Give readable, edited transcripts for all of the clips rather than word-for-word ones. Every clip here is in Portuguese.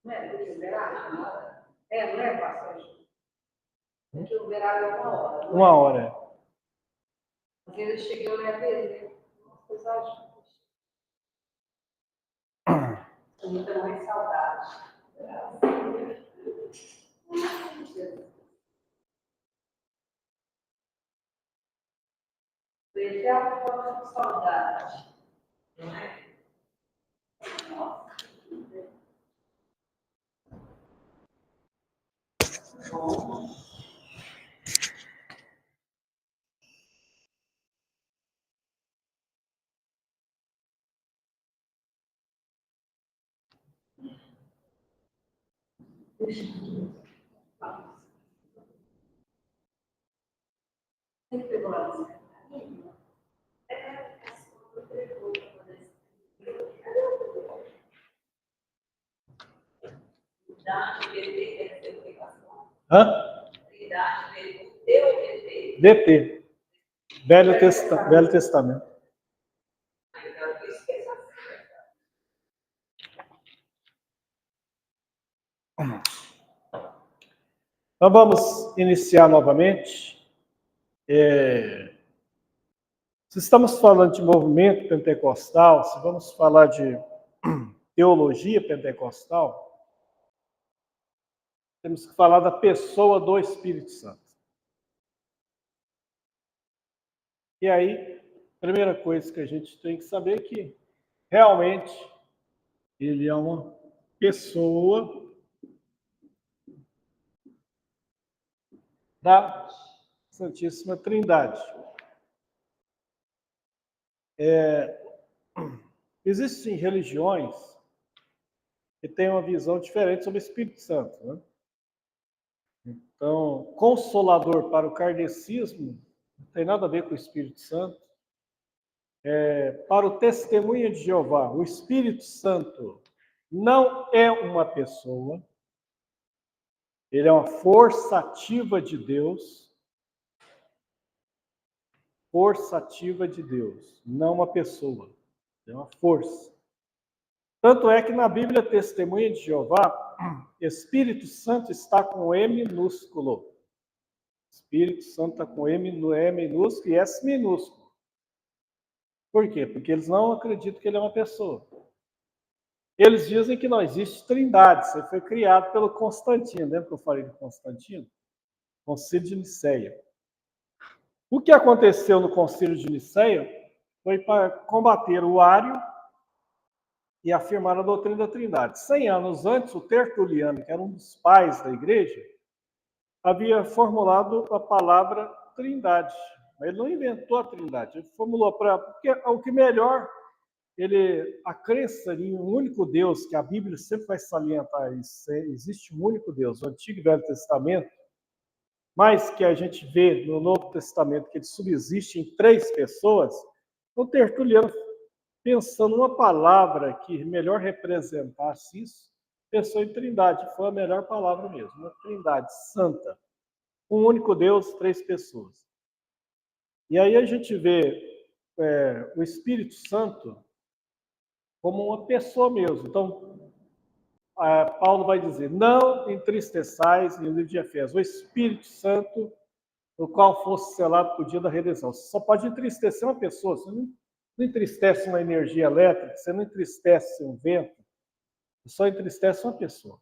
Não é? Porque o verão não é bastante. Porque o verão é 1 hora. 1 hora. Às vezes eu cheguei a olhar dele, vocês acham? Muita mais saudade. Deixar com saudade. Não é? Nossa. Bom. Hã? DT. Velho Testamento. Então vamos iniciar novamente. Se estamos falando de movimento pentecostal, se vamos falar de teologia pentecostal, temos que falar da pessoa do Espírito Santo. E aí, a primeira coisa que a gente tem que saber é que realmente ele é uma pessoa da Santíssima Trindade. Existem religiões que têm uma visão diferente sobre o Espírito Santo, né? Então, consolador para o kardecismo não tem nada a ver com o Espírito Santo. Para o Testemunha de Jeová, o Espírito Santo não é uma pessoa, ele é uma força ativa de Deus. Força ativa de Deus, não uma pessoa, é uma força. Tanto é que na Bíblia Testemunha de Jeová, Espírito Santo está com M minúsculo. Espírito Santo está com M minúsculo e S minúsculo. Por quê? Porque eles não acreditam que ele é uma pessoa. Eles dizem que não existe trindade. Isso foi criado pelo Constantino. Lembra que eu falei de Constantino? Concílio de Nicéia. O que aconteceu no Concílio de Nicéia foi para combater o Ário e afirmar a doutrina da Trindade. 100 anos antes, o Tertuliano, que era um dos pais da igreja, havia formulado a palavra Trindade. Mas ele não inventou a Trindade, ele formulou porque o que melhor, a crença em um único Deus, que a Bíblia sempre vai salientar isso, existe um único Deus, o Antigo e Velho Testamento, mas que a gente vê no Novo Testamento que ele subsiste em 3 pessoas, o Tertuliano, pensando numa palavra que melhor representasse isso, pensou em Trindade, foi a melhor palavra mesmo, uma Trindade santa. Um único Deus, 3 pessoas. E aí a gente vê o Espírito Santo como uma pessoa mesmo. Então, Paulo vai dizer, não entristeçais, no livro de Efésios, o Espírito Santo, no qual fosse selado por dia da redenção. Você só pode entristecer uma pessoa, você não entristece uma energia elétrica, você não entristece um vento, você só entristece uma pessoa.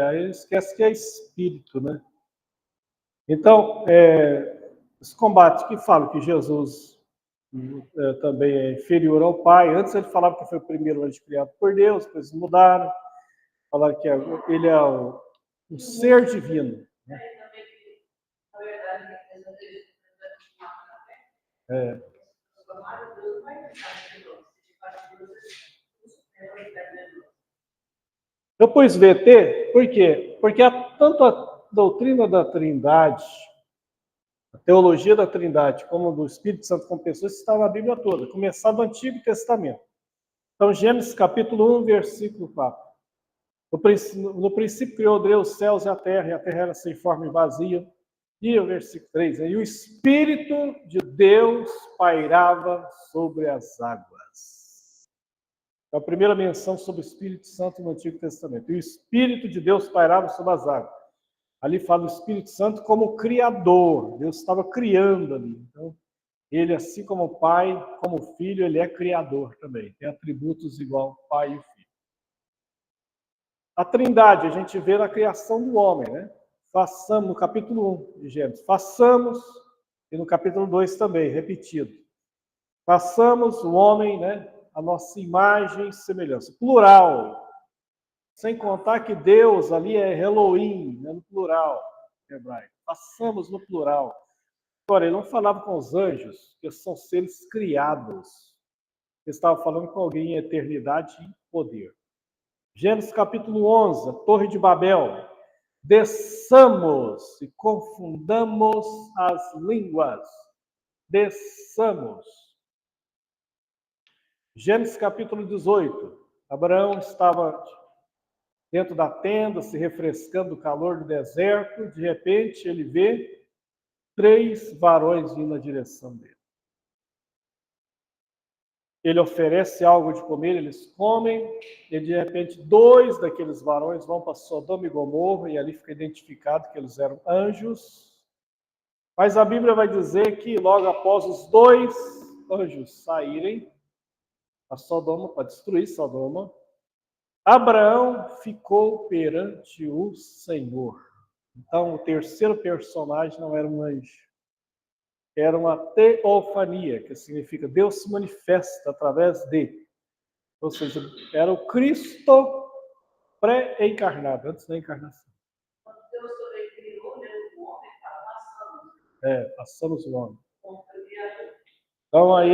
Aí esquece que é espírito, né? Então, esse combate que fala que Jesus também é inferior ao Pai. Antes ele falava que foi o primeiro anjo criado por Deus, depois mudaram, falaram que ele é um ser divino. Né? Eu pus VT, por quê? Porque tanto a doutrina da Trindade, a teologia da Trindade, como do Espírito Santo como pessoas, está na Bíblia toda, começando do Antigo Testamento. Então, Gênesis capítulo 1, versículo 4. No princípio criou Deus os céus e a terra era sem forma e vazia. E o versículo 3, e o Espírito de Deus pairava sobre as águas. É a primeira menção sobre o Espírito Santo no Antigo Testamento. E o Espírito de Deus pairava sobre as águas. Ali fala o Espírito Santo como criador. Deus estava criando ali. Então, ele, assim como o Pai, como o Filho, ele é criador também. Tem atributos igual ao Pai e o Filho. A Trindade, a gente vê na criação do homem, né? Façamos, no capítulo 1 de Gênesis, façamos, e no capítulo 2 também, repetido. Façamos o homem, né? A nossa imagem e semelhança. Plural. Sem contar que Deus ali é Elohim, né? No plural, hebraico. Façamos no plural. Agora, ele não falava com os anjos, que são seres criados. Ele estava falando com alguém em eternidade e poder. Gênesis capítulo 11, a Torre de Babel. Desçamos e confundamos as línguas. Desçamos. Gênesis capítulo 18. Abraão estava dentro da tenda, se refrescando do calor do deserto. De repente, ele vê 3 varões vindo na direção dele. Ele oferece algo de comer, eles comem, e de repente 2 daqueles varões vão para Sodoma e Gomorra, e ali fica identificado que eles eram anjos. Mas a Bíblia vai dizer que logo após os 2 anjos saírem a Sodoma, para destruir Sodoma, Abraão ficou perante o Senhor. Então, o terceiro personagem não era um anjo. Era uma teofania, que significa Deus se manifesta através de. Ou seja, era o Cristo pré-encarnado, antes da encarnação. Quando Deus também criou, né, o homem estava passando. Passamos o homem. Então, aí,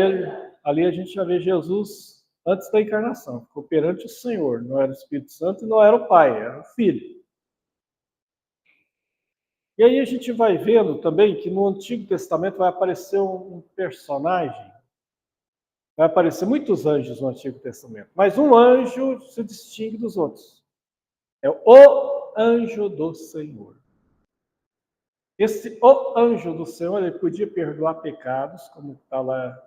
ali a gente já vê Jesus antes da encarnação. Ficou perante o Senhor. Não era o Espírito Santo e não era o Pai, era o Filho. E aí a gente vai vendo também que no Antigo Testamento vai aparecer um personagem, vai aparecer muitos anjos no Antigo Testamento, mas um anjo se distingue dos outros. É o anjo do Senhor. O anjo do Senhor, ele podia perdoar pecados, como está lá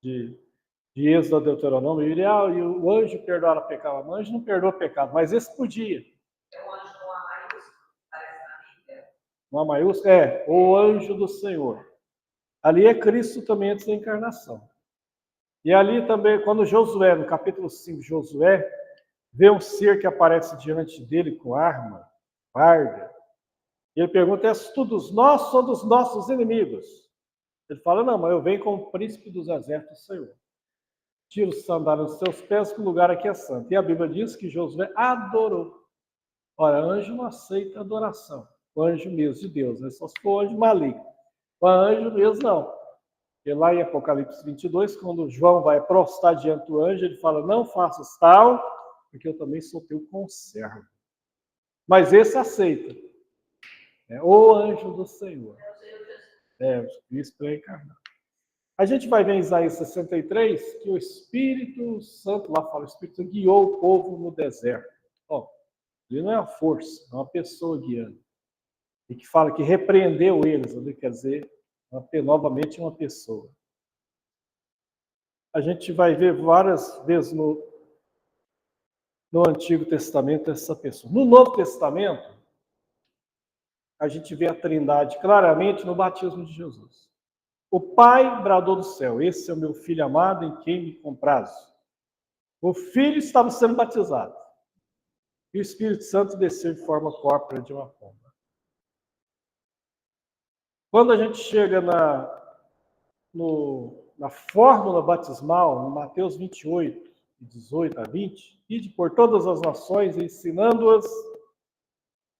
de Êxodo a Deuteronômio, e o anjo perdoa pecado. O anjo não perdoa pecado, mas esse podia. É o anjo não há maiúsculo, parece na Bíblia. Não há maiúsculo? O anjo do Senhor. Ali é Cristo também antes da encarnação. E ali também, quando Josué, no capítulo 5, Josué, vê um ser que aparece diante dele com arma, farda, e ele pergunta, és tu dos nossos ou dos nossos inimigos? Ele fala, não, mas eu venho com o príncipe dos exércitos do Senhor. Tira os sandálios dos seus pés, que o lugar aqui é santo. E a Bíblia diz que Josué adorou. Ora, anjo não aceita adoração. O anjo mesmo de Deus, né? Só se for anjo maligno. O anjo mesmo não. E lá em Apocalipse 22, quando João vai prostrar diante do anjo, ele fala, não faças tal, porque eu também sou teu conservo. Mas esse aceita. É o anjo do Senhor. O Cristo é encarnado. A gente vai ver em Isaías 63 que o Espírito Santo, lá fala, o Espírito Santo guiou o povo no deserto. Ele não é a força, é uma pessoa guiando. E que fala que repreendeu eles, quer dizer, novamente uma pessoa. A gente vai ver várias vezes no Antigo Testamento essa pessoa. No Novo Testamento, a gente vê a Trindade claramente no batismo de Jesus. O Pai bradou do céu, esse é o meu Filho amado em quem me comprazo. O Filho estava sendo batizado. E o Espírito Santo desceu de forma corpórea de uma pomba. Quando a gente chega na fórmula batismal, no Mateus 28, 18 a 20, ide por todas as nações, ensinando-as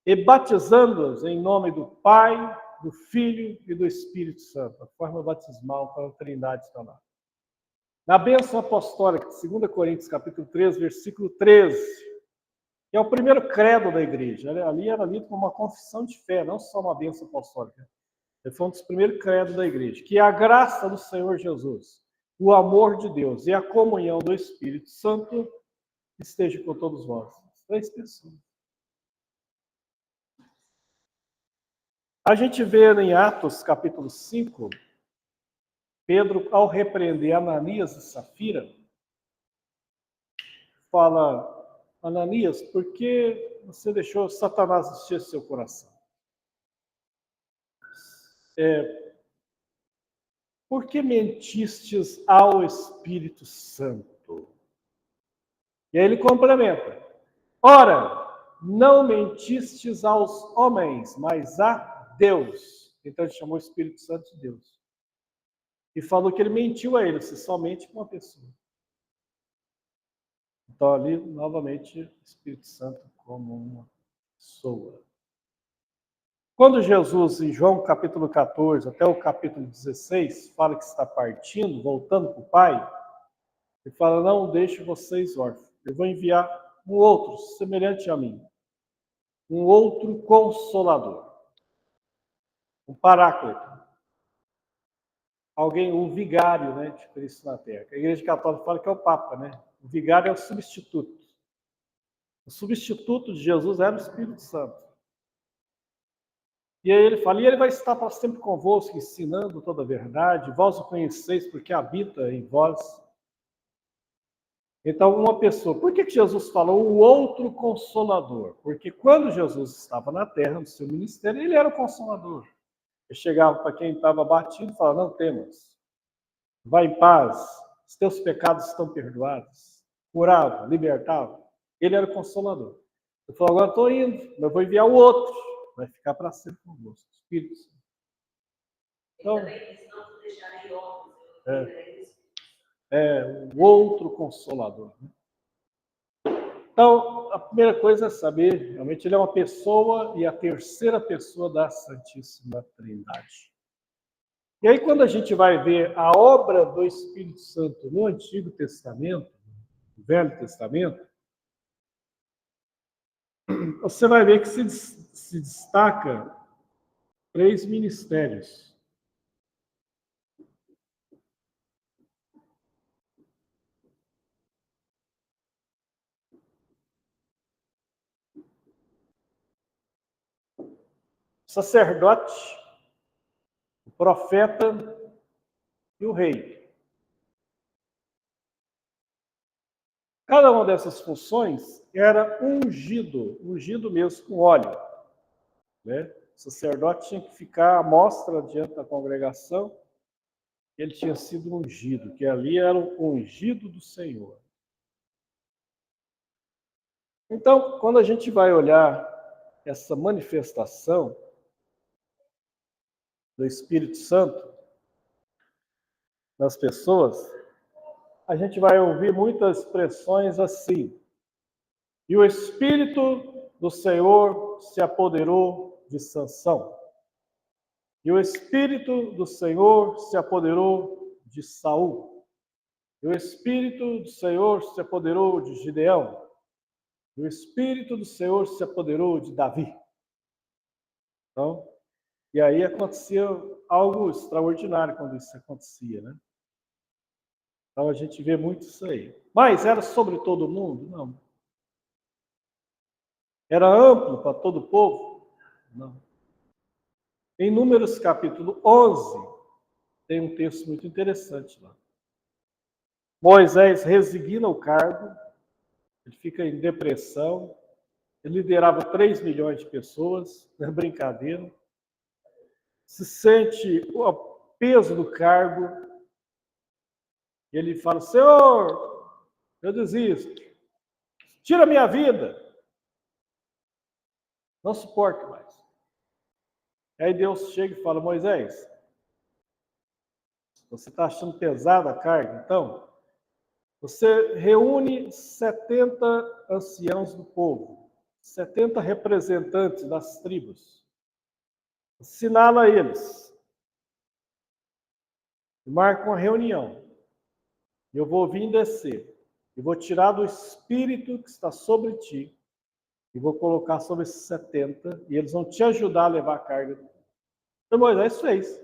e batizando-as em nome do Pai, do Filho e do Espírito Santo. A forma batismal para a Trindade está lá. Na bênção apostólica, 2 Coríntios, capítulo 13, versículo 13, que é o primeiro credo da igreja. Ali era lido como uma confissão de fé, não só uma bênção apostólica. Ele foi um dos primeiros credos da igreja. Que a graça do Senhor Jesus, o amor de Deus e a comunhão do Espírito Santo esteja com todos vós. 3 pessoas. A gente vê em Atos, capítulo 5, Pedro, ao repreender Ananias e Safira, fala: Ananias, por que você deixou Satanás encher seu coração? Por que mentistes ao Espírito Santo? E aí ele complementa: ora, não mentistes aos homens, mas a Deus. Então ele chamou o Espírito Santo de Deus. E falou que ele mentiu a ele, se somente com uma pessoa. Então ali, novamente, o Espírito Santo como uma pessoa. Quando Jesus, em João capítulo 14 até o capítulo 16, fala que está partindo, voltando para o Pai, ele fala: não deixe vocês órfãos, eu vou enviar um outro, semelhante a mim, um outro consolador, um paráclito, alguém, um vigário, né, de Cristo na Terra. A Igreja Católica fala que é o Papa, né? O vigário é o substituto. O substituto de Jesus era o Espírito Santo. E aí ele fala: e ele vai estar para sempre convosco, ensinando toda a verdade, vós o conheceis porque habita em vós. Então, uma pessoa, por que Jesus falou o outro consolador? Porque quando Jesus estava na terra, no seu ministério, ele era o consolador. Ele chegava para quem estava abatido e falava: não temas, vai em paz, os teus pecados estão perdoados. Curava, libertava. Ele era o consolador. Ele falou: agora estou indo, mas eu vou enviar o outro. Vai ficar para sempre convosco, Espírito Santo. Então, o outro consolador. Então, a primeira coisa é saber, realmente, ele é uma pessoa e a terceira pessoa da Santíssima Trindade. E aí, quando a gente vai ver a obra do Espírito Santo no Antigo Testamento, no Velho Testamento, você vai ver que se destaca 3 ministérios. O sacerdote, o profeta e o rei. Cada uma dessas funções era ungido mesmo com óleo, né? O sacerdote tinha que ficar à mostra diante da congregação, ele tinha sido ungido, que ali era o ungido do Senhor. Então, quando a gente vai olhar essa manifestação do Espírito Santo nas pessoas, a gente vai ouvir muitas expressões assim: e o Espírito do Senhor se apoderou de Sansão. E o Espírito do Senhor se apoderou de Saul. E o Espírito do Senhor se apoderou de Gideão. E o Espírito do Senhor se apoderou de Davi. Então, e aí acontecia algo extraordinário quando isso acontecia, né? Então a gente vê muito isso aí. Mas era sobre todo mundo? Não. Era amplo para todo o povo? Não. Em Números capítulo 11, tem um texto muito interessante lá. Moisés resigna o cargo, ele fica em depressão, ele liderava 3 milhões de pessoas, não é brincadeira, se sente o peso do cargo, e ele fala: Senhor, eu desisto, tira a minha vida, não suporto mais. Aí Deus chega e fala: Moisés, você está achando pesada a carga? Então, você reúne 70 anciãos do povo, 70 representantes das tribos, assinala eles, marca uma reunião, eu vou vir descer, e vou tirar do espírito que está sobre ti, e vou colocar sobre esses 70, e eles vão te ajudar a levar a carga. Então Moisés fez.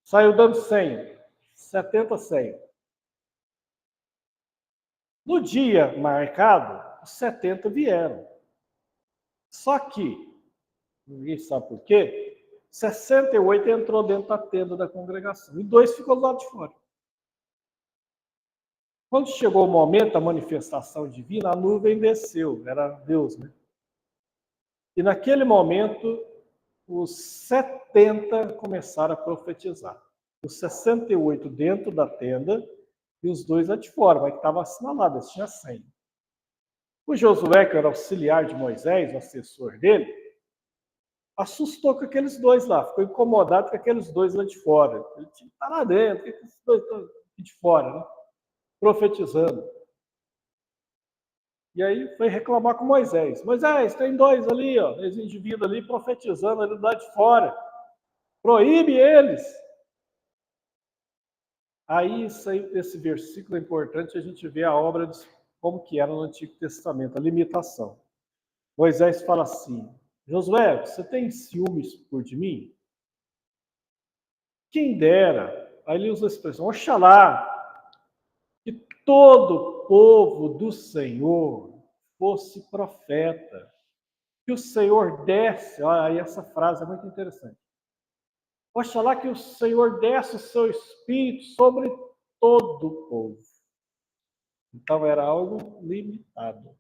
Saiu dando 100, 70, 100. No dia marcado, os 70 vieram. Só que, ninguém sabe por quê, 68 entrou dentro da tenda da congregação e 2 ficou do lado de fora. Quando chegou o momento da manifestação divina, a nuvem desceu, era Deus, né? E naquele momento, os 70 começaram a profetizar. Os 68 dentro da tenda e os 2 lá de fora, mas que estava assinalado, eles tinham 100. O Josué, que era auxiliar de Moisés, o assessor dele, assustou com aqueles 2 lá, ficou incomodado com aqueles 2 lá de fora. Ele tinha que estar lá dentro, por que esses 2 estão aqui de fora, né? Profetizando. E aí foi reclamar com Moisés. Moisés, tem 2 ali, ó, esse indivíduo ali profetizando ali do lado de fora. Proíbe eles. Aí, esse versículo é importante, a gente vê a obra de como que era no Antigo Testamento, a limitação. Moisés fala assim, Josué, você tem ciúmes por de mim? Quem dera, aí ele usa a expressão, oxalá, que todo o povo do Senhor fosse profeta, que o Senhor desse, olha aí essa frase é muito interessante, oxalá que o Senhor desse o seu Espírito sobre todo o povo. Então era algo limitado,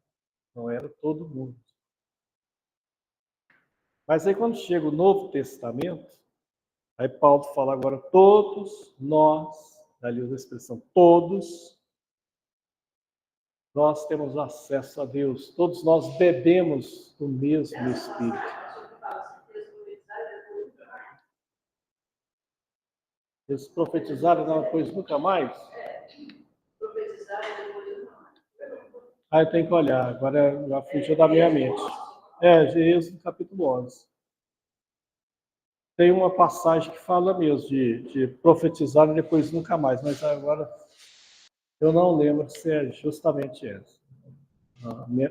não era todo mundo. Mas aí quando chega o Novo Testamento, aí Paulo fala agora, todos nós, ali usa a expressão, todos nós temos acesso a Deus, todos nós bebemos do mesmo Espírito. Eles profetizaram não, depois nunca mais? Ah, eu tenho que olhar, agora já fugiu da minha mente. Êxodo capítulo 11. Tem uma passagem que fala mesmo de profetizar e depois nunca mais, mas agora eu não lembro se é justamente essa.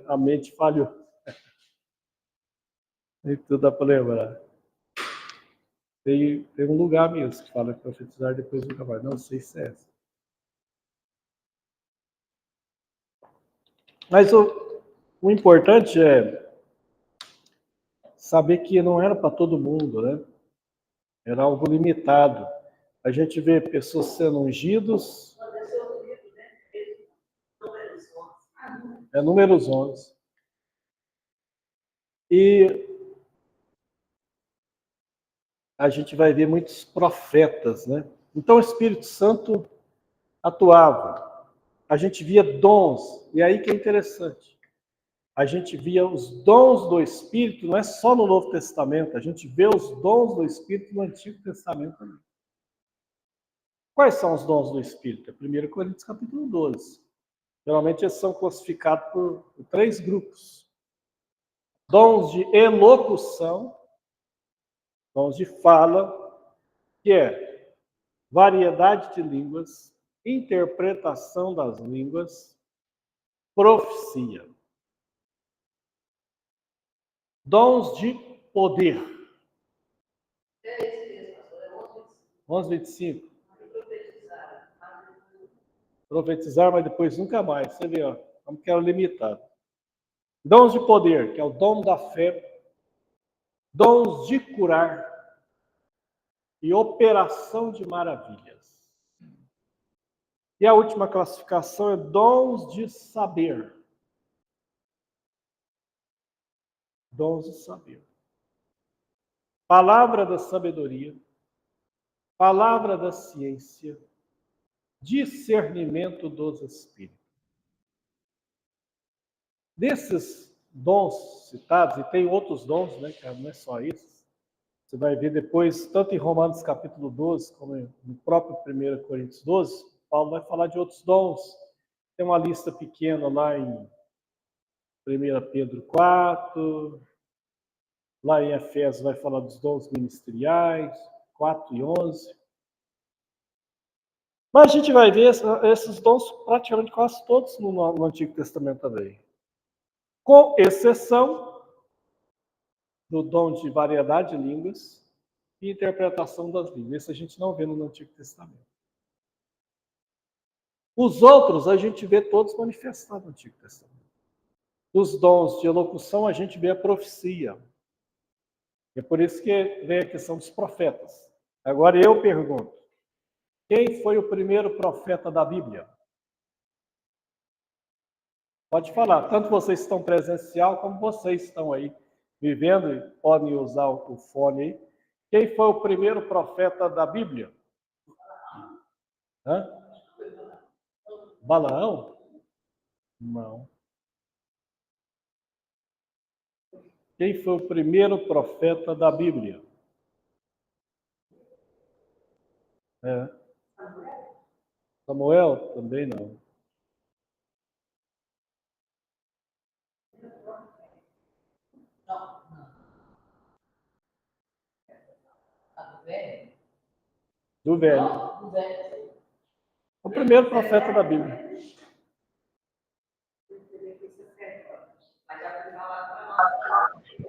A mente falhou. Nem tudo dá para lembrar. Tem um lugar mesmo que fala que profetizar e depois nunca mais. Não sei se é essa. Mas o importante é saber que não era para todo mundo, né? Era algo limitado. A gente vê pessoas sendo ungidos. É Números 11. E a gente vai ver muitos profetas, né? Então o Espírito Santo atuava. A gente via dons, e aí que é interessante. A gente via os dons do Espírito, não é só no Novo Testamento, a gente vê os dons do Espírito no Antigo Testamento também. Quais são os dons do Espírito? 1 Coríntios capítulo 12. Geralmente eles são classificados por 3 grupos. Dons de elocução, dons de fala, que é variedade de línguas, interpretação das línguas, profecia. Dons de poder. 11:25. Profetizar, mas depois nunca mais. Você vê, ó, como que era limitado. Dons de poder, que é o dom da fé. Dons de curar e operação de maravilhas. E a última classificação é dons de saber. Dons de saber. Palavra da sabedoria, palavra da ciência, discernimento dos espíritos. Desses dons citados, e tem outros dons, né, que não é só isso, você vai ver depois, tanto em Romanos capítulo 12, como no próprio 1 Coríntios 12, Paulo vai falar de outros dons. Tem uma lista pequena lá em 1 Pedro 4, lá em Efésios vai falar dos dons ministeriais, 4 e 11. Mas a gente vai ver esses dons praticamente quase todos no Antigo Testamento também. Com exceção do dom de variedade de línguas e interpretação das línguas. Isso a gente não vê no Antigo Testamento. Os outros a gente vê todos manifestados no Antigo Testamento. Os dons de elocução a gente vê a profecia. É por isso que vem a questão dos profetas. Agora eu pergunto, quem foi o primeiro profeta da Bíblia? Pode falar, tanto vocês estão presencial como vocês estão aí vivendo e podem usar o fone aí. Quem foi o primeiro profeta da Bíblia? Hã? Balaão? Não. Quem foi o primeiro profeta da Bíblia? É. Samuel? Também não. Do Velho. O primeiro profeta da Bíblia.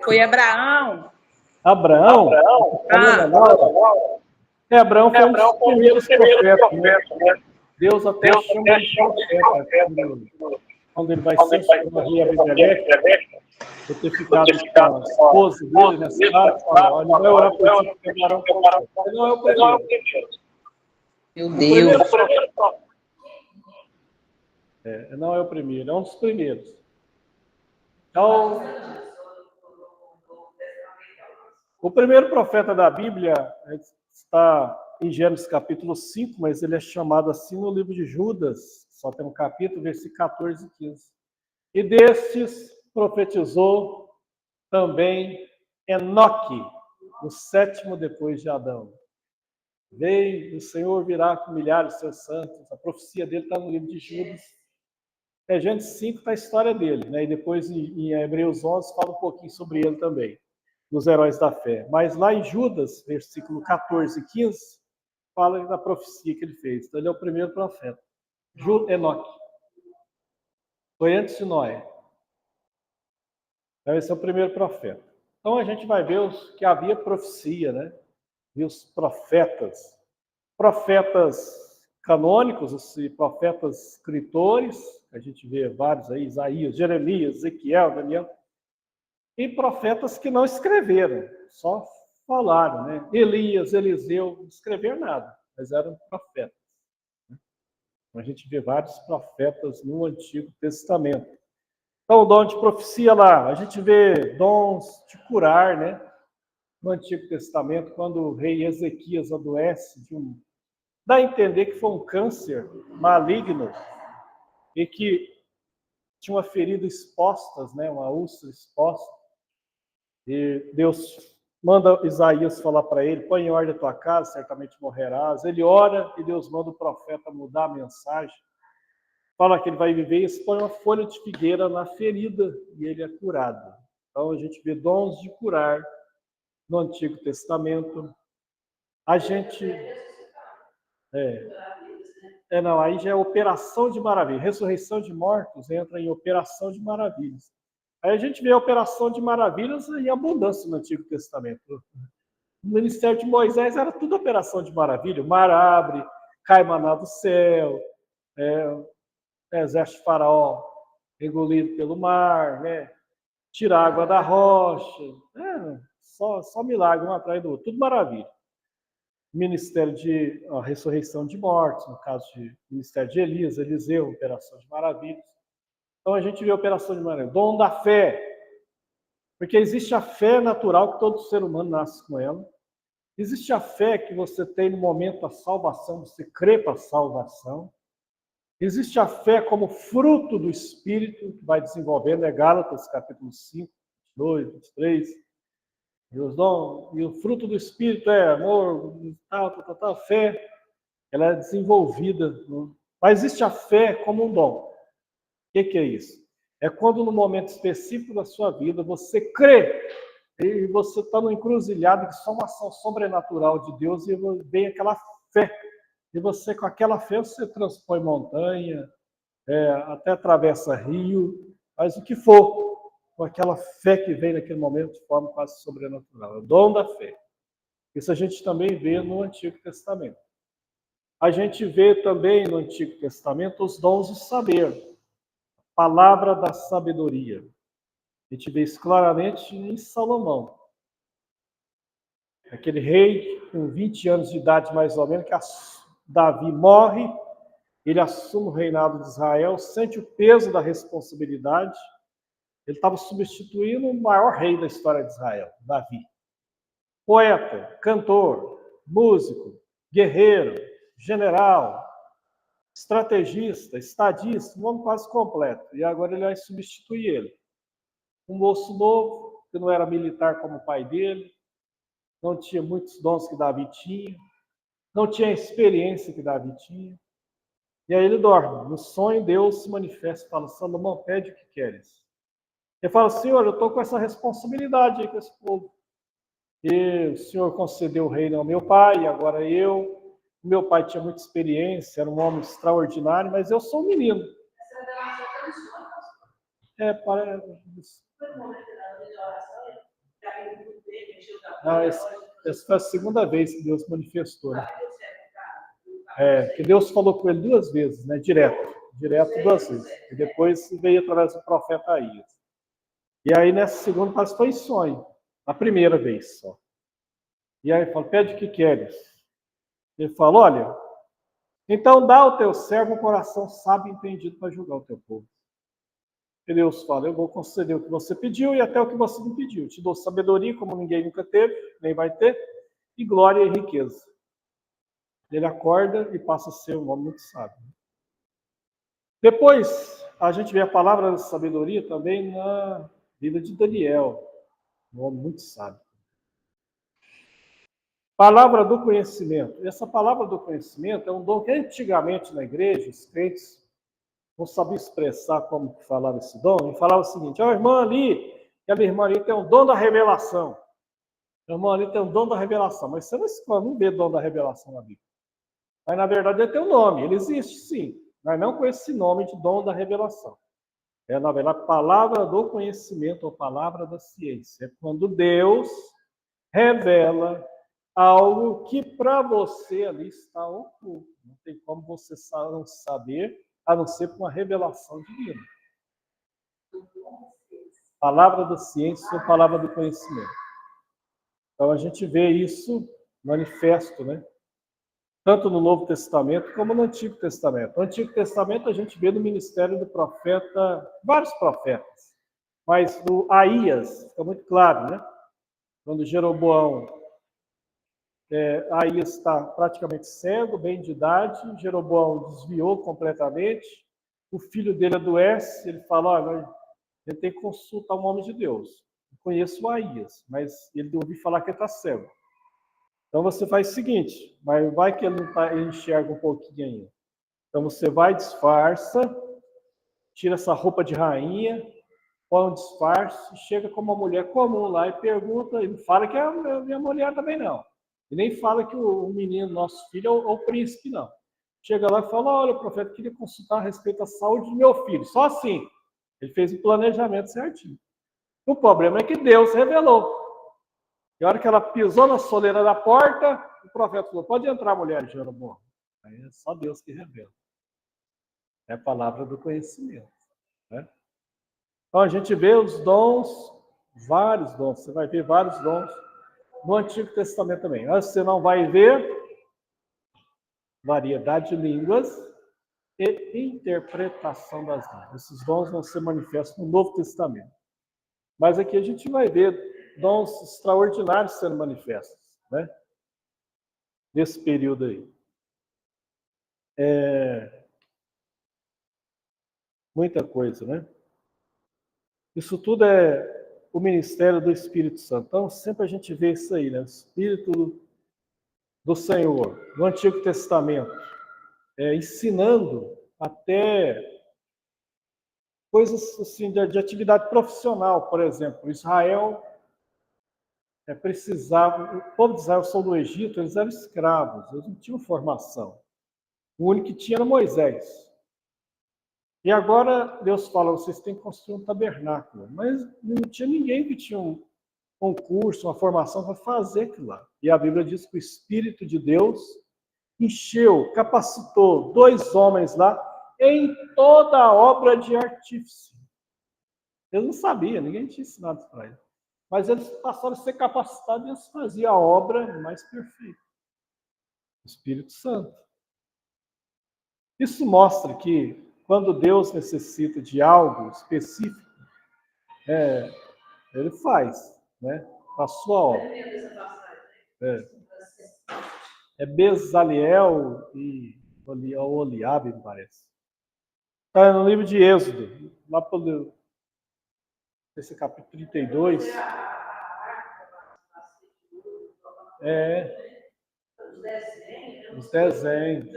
Foi Abraão. Abraão? Abraão foi um dos primeiros profetas, né? Deus até chama de profeta. Quando ele vai censurar o rei Abimeleque, por ter ficado com a esposa dele nessa parte, ele vai orar por ti, porque Abraão ele não é o primeiro. Meu Deus. Não é o primeiro, é um dos primeiros. Então, o primeiro profeta da Bíblia está em Gênesis capítulo 5, mas ele é chamado assim no livro de Judas, só tem um capítulo, versículo 14 e 15. E destes profetizou também Enoque, o sétimo depois de Adão. Veio, o Senhor virá com milhares de seus santos. A profecia dele está no livro de Judas. Gênesis 5 está a história dele, né? E depois em Hebreus 11 fala um pouquinho sobre ele também, dos heróis da fé. Mas lá em Judas, versículo 14 e 15, fala da profecia que ele fez. Então ele é o primeiro profeta. Enoque. Foi antes de Noé. Então esse é o primeiro profeta. Então a gente vai ver que havia profecia, né? E os profetas. Profetas canônicos, os profetas escritores, a gente vê vários aí, Isaías, Jeremias, Ezequiel, Daniel, e profetas que não escreveram, só falaram, né? Elias, Eliseu, não escreveram nada, mas eram profetas. A gente vê vários profetas no Antigo Testamento. Então, o dom de profecia lá, a gente vê dons de curar, né? No Antigo Testamento, quando o rei Ezequias adoece dá a entender que foi um câncer maligno e que tinha uma ferida exposta, né? Uma úlcera exposta. E Deus manda Isaías falar para ele, põe em ordem a tua casa, certamente morrerás. Ele ora e Deus manda o profeta mudar a mensagem. Fala que ele vai viver e expõe uma folha de figueira na ferida e ele é curado. Então a gente vê dons de curar no Antigo Testamento. A gente... não, aí já é operação de maravilha. Ressurreição de mortos entra em operação de maravilhas. Aí a gente vê a operação de maravilhas em abundância no Antigo Testamento. No ministério de Moisés era tudo operação de maravilha. O mar abre, cai maná do céu, o exército de Faraó engolido pelo mar, né? Tira a água da rocha. Só milagre um atrás do outro. Tudo maravilha. Ministério de ressurreição de mortos, no caso de ministério de Elias, Eliseu, operação de maravilhas. Então a gente vê a operação de maravilhas. Dom da fé. Porque existe a fé natural que todo ser humano nasce com ela. Existe a fé que você tem no momento da salvação, você crê para a salvação. Existe a fé como fruto do Espírito, que vai desenvolvendo, Gálatas, capítulo 5, 22, 23. E o fruto do Espírito é amor, tal, fé. Ela é desenvolvida. Mas existe a fé como um dom. O que é isso? É quando no momento específico da sua vida você crê e você está no encruzilhado que só uma ação sobrenatural de Deus e vem aquela fé. E você, com aquela fé, você transpõe montanha, até atravessa rio, faz o que for, com aquela fé que vem naquele momento de forma quase sobrenatural. É o dom da fé. Isso a gente também vê no Antigo Testamento. A gente vê também no Antigo Testamento os dons de saber. Palavra da sabedoria. A gente vê isso claramente em Salomão. aquele rei com 20 anos de idade mais ou menos, que Davi morre, ele assume o reinado de Israel, sente o peso da responsabilidade. Ele estava substituindo o maior rei da história de Israel, Davi. Poeta, cantor, músico, guerreiro, general, estrategista, estadista, um homem quase completo. E agora ele vai substituir ele. Um moço novo, que não era militar como o pai dele, não tinha muitos dons que Davi tinha, não tinha a experiência que Davi tinha. E aí ele dorme. No sonho, Deus se manifesta e fala: Salomão, pede o que queres. Ele fala: Senhor, eu estou com essa responsabilidade aí com esse povo. E o Senhor concedeu o reino ao meu pai, agora eu. Meu pai tinha muita experiência, era um homem extraordinário, mas eu sou um menino. Essa foi a segunda vez que Deus manifestou. Né? Que Deus falou com ele 2 vezes, né? Direto 2 vezes. E depois veio através do profeta Aías. E aí, nessa segunda, parece que foi em sonho. A primeira vez só. E aí ele fala: pede o que queres. Ele fala: olha, então dá ao teu servo um coração sábio e entendido para julgar o teu povo. E Deus fala: eu vou conceder o que você pediu e até o que você não pediu. Te dou sabedoria como ninguém nunca teve, nem vai ter, e glória e riqueza. Ele acorda e passa a ser um homem muito sábio. Depois, a gente vê a palavra da sabedoria também na vida de Daniel, um homem muito sábio. Palavra do conhecimento. Essa palavra do conhecimento é um dom que antigamente na igreja, os crentes não sabiam expressar como falava esse dom, e falava o seguinte: a irmã ali, aquela irmã ali tem um dom da revelação. A irmã ali tem um dom da revelação, mas você não vê dom da revelação na Bíblia. Mas na verdade ele tem um nome, ele existe sim, mas não com esse nome de dom da revelação. É, na verdade, palavra do conhecimento ou palavra da ciência. É quando Deus revela algo que para você ali está oculto. Não tem como você não saber, a não ser com uma revelação divina. Palavra da ciência ou palavra do conhecimento. Então a gente vê isso manifesto, né? Tanto no Novo Testamento como no Antigo Testamento. No Antigo Testamento a gente vê no ministério do profeta, vários profetas, mas no Aías fica muito claro, né? Quando Jeroboão, Aías está praticamente cego, bem de idade, Jeroboão desviou completamente, o filho dele adoece, ele fala: olha, ele tem que consultar um homem de Deus. Eu conheço o Aías, mas ele ouviu falar que ele está cego. Então você faz o seguinte, mas vai que ele enxerga um pouquinho ainda. Então você vai, disfarça, tira essa roupa de rainha, põe um disfarce, chega como uma mulher comum lá e pergunta, e não fala que é a minha mulher também não. E nem fala que o menino, nosso filho, é o príncipe, não. Chega lá e fala: olha, o profeta queria consultar a respeito da saúde do meu filho. Só assim. Ele fez o planejamento certinho. O problema é que Deus revelou. E a hora que ela pisou na soleira da porta, o profeta falou: pode entrar, mulher de Jeroboão. Aí é só Deus que revela. É a palavra do conhecimento. Né? Então a gente vê os dons, vários dons. Você vai ver vários dons no Antigo Testamento também. Mas você não vai ver variedade de línguas e interpretação das línguas. Esses dons vão ser manifestos no Novo Testamento. Mas aqui a gente vai ver dons extraordinários sendo manifestos, né? Nesse período aí. Muita coisa, né? Isso tudo é o ministério do Espírito Santo. Então, sempre a gente vê isso aí, né? O Espírito do Senhor, no Antigo Testamento, ensinando até coisas assim, de atividade profissional, por exemplo. Israel precisava, o povo de Israel saiu do Egito, eles eram escravos, eles não tinham formação. O único que tinha era Moisés. E agora Deus fala: vocês têm que construir um tabernáculo. Mas não tinha ninguém que tinha um curso, uma formação para fazer aquilo lá. E a Bíblia diz que o Espírito de Deus encheu, capacitou 2 homens lá em toda a obra de artífice. Eles não sabiam, ninguém tinha ensinado para eles. Mas eles passaram a ser capacitados e eles faziam a obra mais perfeita. O Espírito Santo. Isso mostra que quando Deus necessita de algo específico, ele faz, né? A sua obra. É Bezaliel e Oliabe, me parece. Está no livro de Êxodo, lá pelo esse capítulo 32. Os desenhos.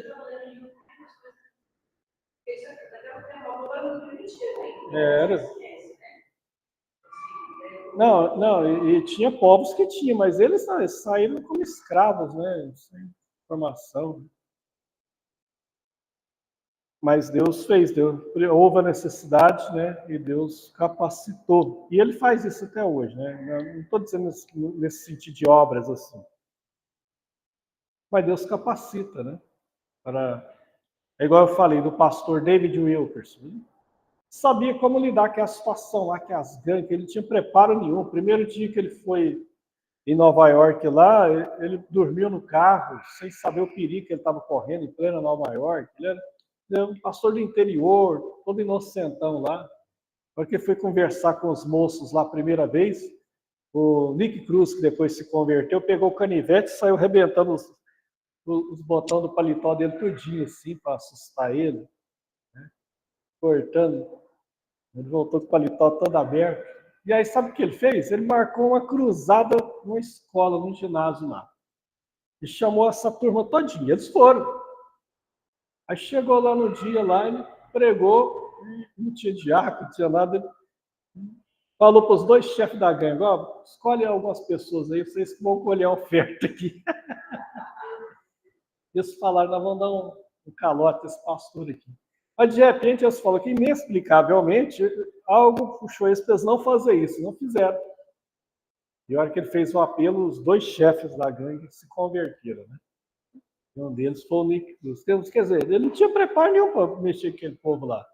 Era. Não, e tinha povos que tinham, mas eles saíram como escravos, né? Sem formação. Mas Deus fez, houve a necessidade, né? E Deus capacitou. E ele faz isso até hoje, né? Não estou dizendo nesse sentido de obras assim. Mas Deus capacita, né? É igual eu falei do pastor David Wilkerson. Sabia como lidar com a situação lá, que as gangues, ele tinha preparo nenhum. O primeiro dia que ele foi em Nova York lá, ele dormiu no carro, sem saber o perigo que ele estava correndo em plena Nova York. Ele era um pastor do interior, todo inocentão lá. Porque foi conversar com os moços lá a primeira vez, o Nick Cruz, que depois se converteu, pegou o canivete e saiu arrebentando os botões do paletó dele tudinho, assim, para assustar ele, né? Cortando. Ele voltou com o paletó todo aberto. E aí, sabe o que ele fez? Ele marcou uma cruzada numa escola, num ginásio lá. E chamou essa turma todinha. Eles foram. Aí chegou lá no dia, lá, ele pregou, não tinha diácono, não tinha nada. Ele falou para os dois chefes da gangue, ó, escolhe algumas pessoas aí, vocês que vão colher a oferta aqui. Eles falaram, nós vamos dar um calote a esse pastor aqui. Mas, de repente, eles falaram que, inexplicavelmente, algo puxou eles para eles não fazer isso. Não fizeram. E a hora que ele fez o apelo, os dois chefes da gangue se converteram, né? E um deles foi o Nick Cruz. Quer dizer, ele não tinha preparo nenhum para mexer com aquele povo lá.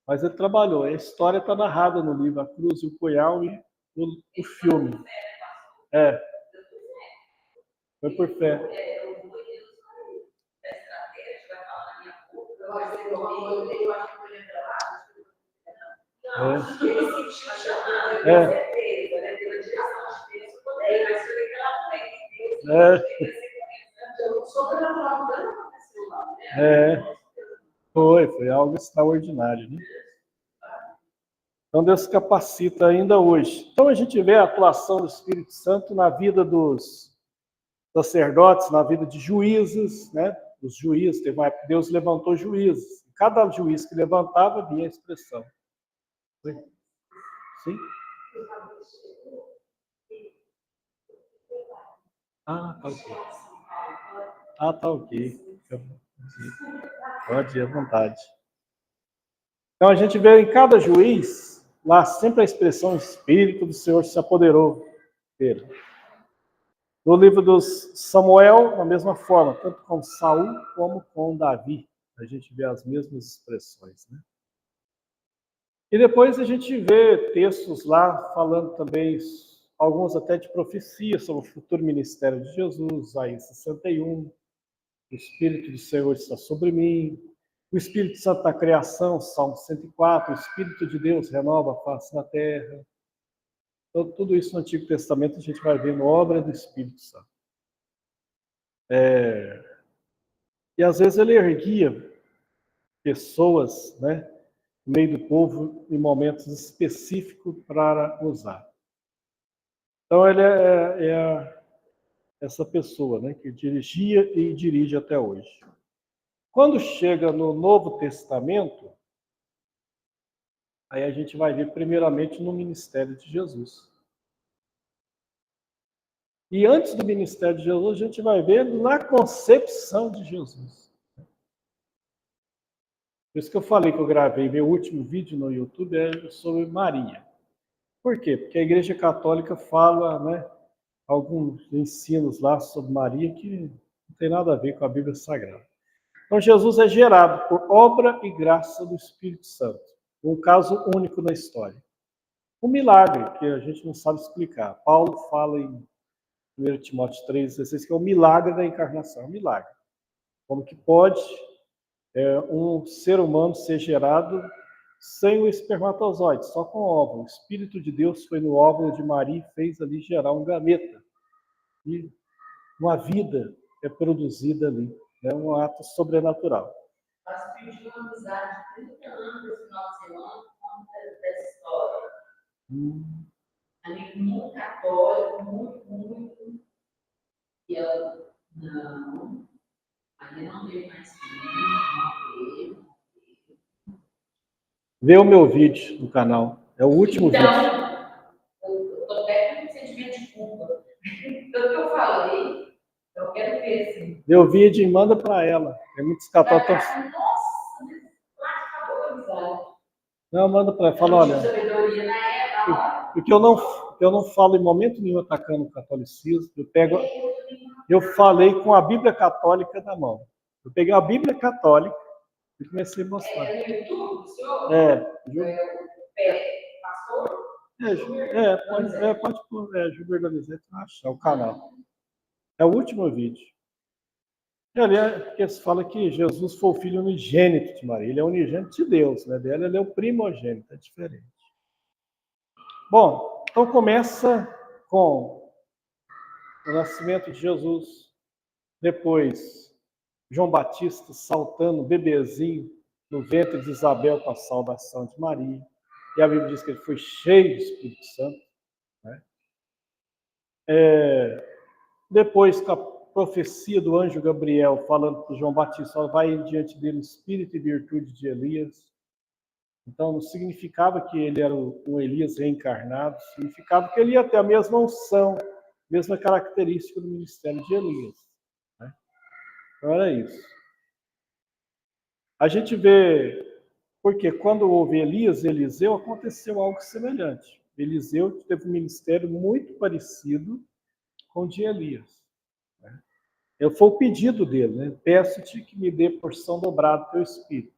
Mas ele trabalhou. A história está narrada no livro A Cruz e o Punhal e o filme. Foi por fé. Foi algo extraordinário, né? Então Deus capacita ainda hoje. Então a gente vê a atuação do Espírito Santo na vida dos sacerdotes, na vida de juízes, né? Os juízes, teve uma época que Deus levantou juízes. Cada juiz que levantava via a expressão. Sim? Tá ok. Tá ok. Pode ir à vontade. Então a gente vê em cada juiz, lá sempre a expressão Espírito do Senhor se apoderou dele. No livro dos Samuel, da mesma forma, tanto com Saul como com Davi, a gente vê as mesmas expressões, né? E depois a gente vê textos lá falando também, alguns até de profecia sobre o futuro ministério de Jesus, Isaías 61, o Espírito do Senhor está sobre mim, o Espírito Santo da criação, Salmo 104, o Espírito de Deus renova a face na terra. Então, tudo isso no Antigo Testamento a gente vai ver na obra do Espírito Santo. E às vezes ele erguia pessoas, né, no meio do povo em momentos específicos para usar. Então ele é essa pessoa, né, que dirigia e dirige até hoje. Quando chega no Novo Testamento, aí a gente vai ver primeiramente no ministério de Jesus. E antes do ministério de Jesus, a gente vai ver na concepção de Jesus. Por isso que eu falei que eu gravei meu último vídeo no YouTube é sobre Maria. Por quê? Porque a Igreja Católica fala, né, alguns ensinos lá sobre Maria que não tem nada a ver com a Bíblia Sagrada. Então Jesus é gerado por obra e graça do Espírito Santo. Um caso único na história. um milagre que a gente não sabe explicar. Paulo fala em 1 Timóteo 3,16 que é o milagre da encarnação, é um milagre. Como que pode um ser humano ser gerado sem o espermatozoide, só com o óvulo. O Espírito de Deus foi no óvulo de Maria e fez ali gerar um gameta. E uma vida é produzida ali. É um ato sobrenatural. Nós pedimos amizade de 30 anos esse final de semana por conta dessa história. Amigo muito católico, muito. E ela, não, ainda não veio mais filho, não veio. Vê o meu vídeo no canal. É o último vídeo. Eu estou até com um sentimento de culpa. Tanto que eu falei, eu quero ver assim. Vê o vídeo e manda para ela. Tem muitos católicos. Nossa, acabou a amizade. Não, manda para ela. Fala, olha. Sabedoria na época. Porque eu não falo em momento nenhum atacando o catolicismo. Eu falei com a Bíblia Católica na mão. Eu peguei a Bíblia Católica e comecei a mostrar. É no YouTube, senhor? Pastor? Pode pôr, Gilberto Donizete, achar o canal. É o último vídeo. E ali porque se fala que Jesus foi o filho unigênito de Maria. Ele é unigênito de Deus, né? Dela ele é o primogênito, é diferente. Bom, então começa com o nascimento de Jesus, depois João Batista saltando, bebezinho, no ventre de Isabel com a saudação de Maria. E a Bíblia diz que ele foi cheio do Espírito Santo. Né? Depois, com a profecia do anjo Gabriel, falando para João Batista, vai diante dele espírito e virtude de Elias. Então, não significava que ele era um Elias reencarnado, significava que ele ia ter a mesma unção, mesma característica do ministério de Elias. Né? Então, era isso. A gente vê, porque quando houve Elias e Eliseu, aconteceu algo semelhante. Eliseu teve um ministério muito parecido com o de Elias. Né? Foi o pedido dele, né? Peço-te que me dê porção dobrada do teu espírito.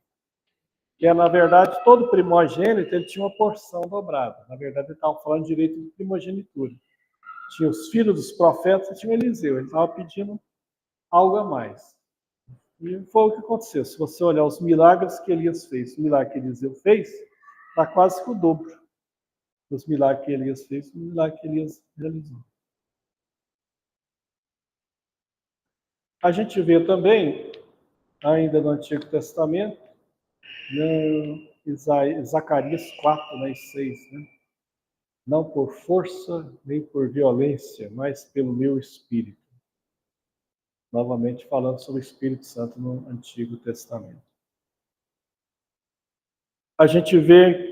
Que na verdade, todo primogênito ele tinha uma porção dobrada. Na verdade, ele estava falando direito de primogenitura. Tinha os filhos dos profetas e tinha o Eliseu. Ele estava pedindo algo a mais. E foi o que aconteceu. Se você olhar os milagres que Elias fez, o milagre que Eliseu fez, está quase que o dobro dos milagres que Elias fez e o milagre que Elias realizou. A gente vê também, ainda no Antigo Testamento, Zacarias 4, né, 6, né? Não por força nem por violência, mas pelo meu Espírito. Novamente falando sobre o Espírito Santo no Antigo Testamento. A gente vê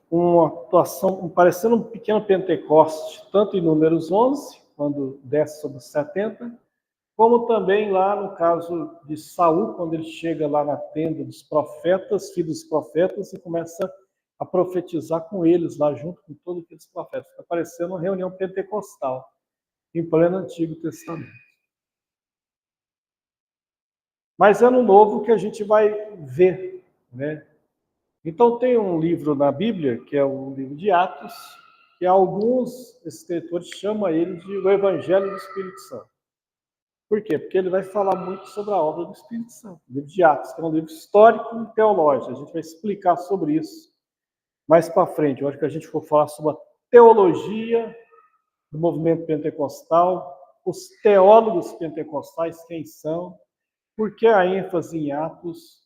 uma atuação, parecendo um pequeno Pentecoste, tanto em Números 11, quando desce sobre os 70, como também lá no caso de Saul, quando ele chega lá na tenda dos profetas, filhos dos profetas, e começa a profetizar com eles lá junto com todos aqueles profetas. Está parecendo uma reunião pentecostal, em pleno Antigo Testamento. Mas é no Novo que a gente vai ver, né? Então tem um livro na Bíblia, que é o livro de Atos, que alguns escritores chamam ele de o Evangelho do Espírito Santo. Por quê? Porque ele vai falar muito sobre a obra do Espírito Santo. O livro de Atos, que é um livro histórico e teológico. A gente vai explicar sobre isso mais para frente. Eu acho que a gente for falar sobre a teologia do movimento pentecostal, os teólogos pentecostais, quem são, por que a ênfase em Atos,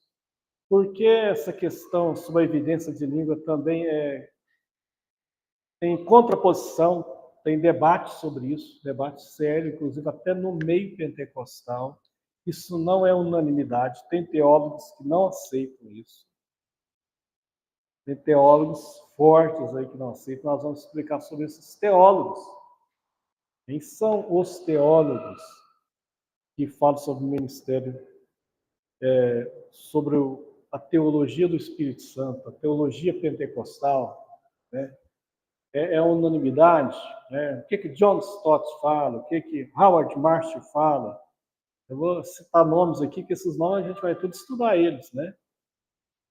por que essa questão sobre a evidência de língua também tem contraposição, tem debate sobre isso, debate sério, inclusive até no meio pentecostal. Isso não é unanimidade, tem teólogos que não aceitam isso. Tem teólogos fortes aí que não aceitam, nós vamos explicar sobre esses teólogos. Quem são os teólogos que falam sobre o ministério, sobre a teologia do Espírito Santo, a teologia pentecostal, né? É unanimidade, né? O que John Stott fala, o que Howard Marshall fala. Eu vou citar nomes aqui, que esses nomes a gente vai tudo estudar eles, né?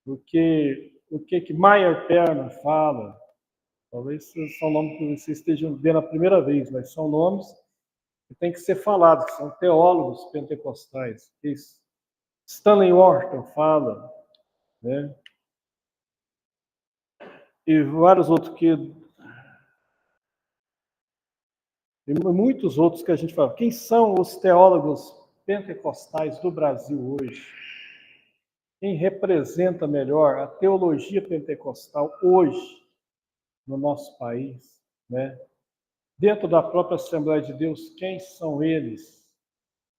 O que Meyer Perner fala, Talvez são nomes que vocês estejam vendo a primeira vez, mas são nomes que têm que ser falados, que são teólogos pentecostais. Stanley Orton fala, né? E vários outros e muitos outros que a gente fala. Quem são os teólogos pentecostais do Brasil hoje? Quem representa melhor a teologia pentecostal hoje no nosso país, né? Dentro da própria Assembleia de Deus, quem são eles?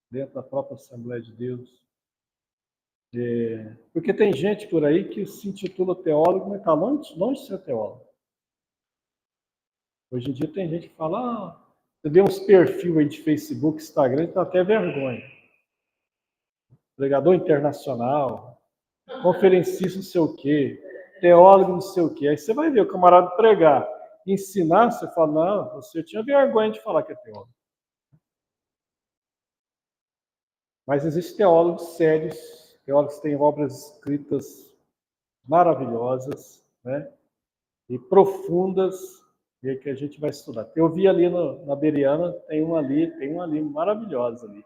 Dentro da própria Assembleia de Deus. Porque tem gente por aí que se intitula teólogo, mas está longe de ser teólogo. Hoje em dia tem gente que fala, você vê uns perfis aí de Facebook, Instagram, dá até vergonha. Pregador internacional, conferencista não sei o quê, teólogo não sei o quê. Aí você vai ver o camarada pregar, ensinar, você fala, não, você tinha vergonha de falar que é teólogo. Mas existem teólogos sérios, teólogos que têm obras escritas maravilhosas, né? E profundas, e que a gente vai estudar. Eu vi ali na Bereana, tem uma ali maravilhosa ali.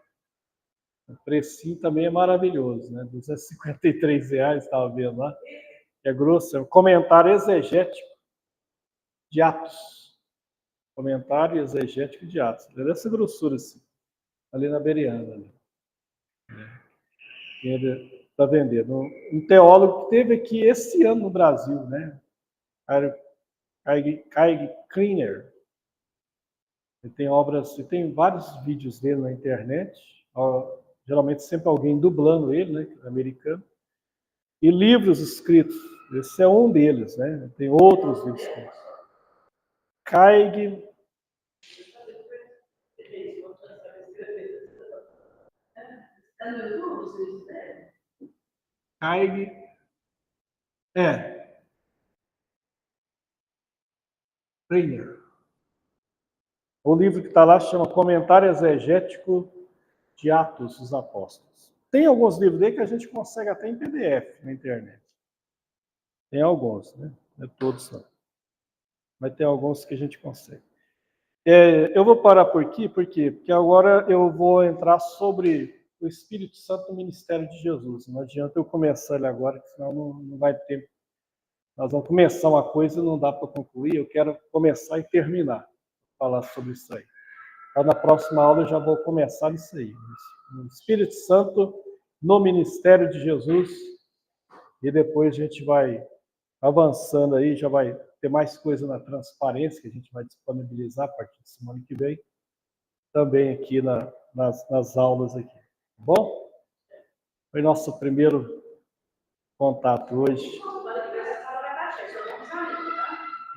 O precinho também é maravilhoso, né? R$253, estava vendo lá. É grosso, é um comentário exegético de Atos. Comentário exegético de Atos. Dessa grossura, assim. Ali na Bereana. Ali. Para vender. Um teólogo que teve aqui esse ano no Brasil, né? Kai Kleiner. Ele tem obras, e tem vários vídeos dele na internet. Geralmente sempre alguém dublando ele, né? Americano. E livros escritos. Esse é um deles, né? Tem outros livros escritos. Kai Kleiner. O livro que está lá chama Comentário Exegético de Atos dos Apóstolos. Tem alguns livros dele que a gente consegue até em PDF na internet. Tem alguns, né? Não é todos não. Mas tem alguns que a gente consegue. Eu vou parar por aqui, por quê? Porque agora eu vou entrar sobre o Espírito Santo no ministério de Jesus. Não adianta eu começar ele agora, senão não vai ter. Nós vamos começar uma coisa e não dá para concluir. Eu quero começar e terminar, falar sobre isso aí. Então, na próxima aula eu já vou começar isso aí. O Espírito Santo no ministério de Jesus. E depois a gente vai avançando aí, já vai ter mais coisa na transparência, que a gente vai disponibilizar a partir de semana que vem, também aqui nas aulas aqui. Tá bom? Foi nosso primeiro contato hoje.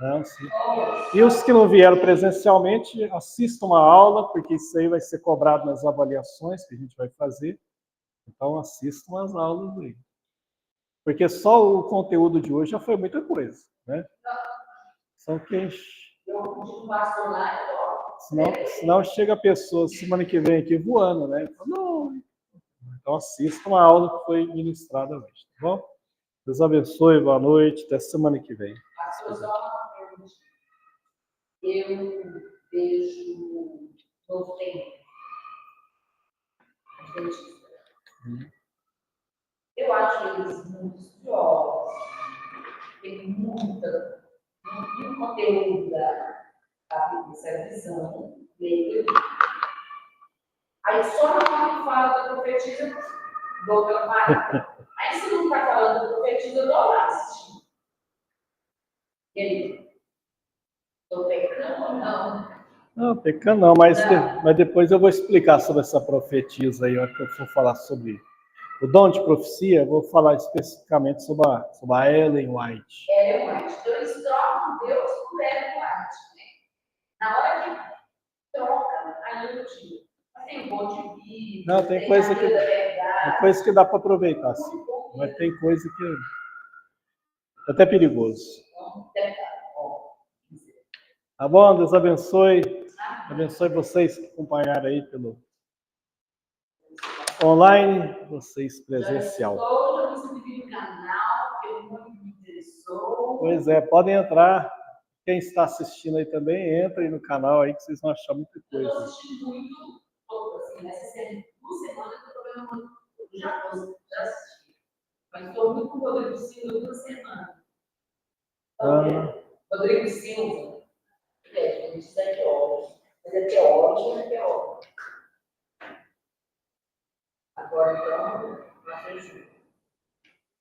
Não, sim. E os que não vieram presencialmente, assistam a aula, porque isso aí vai ser cobrado nas avaliações que a gente vai fazer. Então, assistam as aulas aí. Porque só o conteúdo de hoje já foi muita coisa, né? São quem... Senão chega a pessoa semana que vem aqui voando, né? Então assistam a aula que foi ministrada hoje, tá bom? Deus abençoe, boa noite, até semana que vem. Eu vejo novo tempo. Eu acho eles muito estudiosos, tem muito conteúdo dessa visão dele. Aí só quando fala da profetisa, dou pela parada. Aí se não está falando da profetisa, eu dou lá assistindo. E aí? Estou pecando ou não? Não, pecando não, mas depois eu vou explicar sobre essa profetisa aí, a hora que eu for falar sobre o dom de profecia, eu vou falar especificamente sobre a Ellen White. Ellen White. Então eles trocam Deus por Ellen White, né? Na hora que troca, aí eu digo. Mas tem um monte de vídeo. Não, tem coisa que dá para aproveitar, sim. Mas tem coisa que é até perigoso. Tá bom? Deus abençoe. Abençoe vocês que acompanharam aí pelo online, vocês presencial. Pois é, podem entrar. Quem está assistindo aí também, entra aí no canal aí que vocês vão achar muita Eu estou coisa. assistindo muito, assim, nessa série, 2 semanas que eu estou vendo muito, já assisti. Mas estou muito com o Rodrigo Silva 2 semanas. Rodrigo Silva, gente, é teólogo. Mas é teólogo, é teólogo. Agora, então,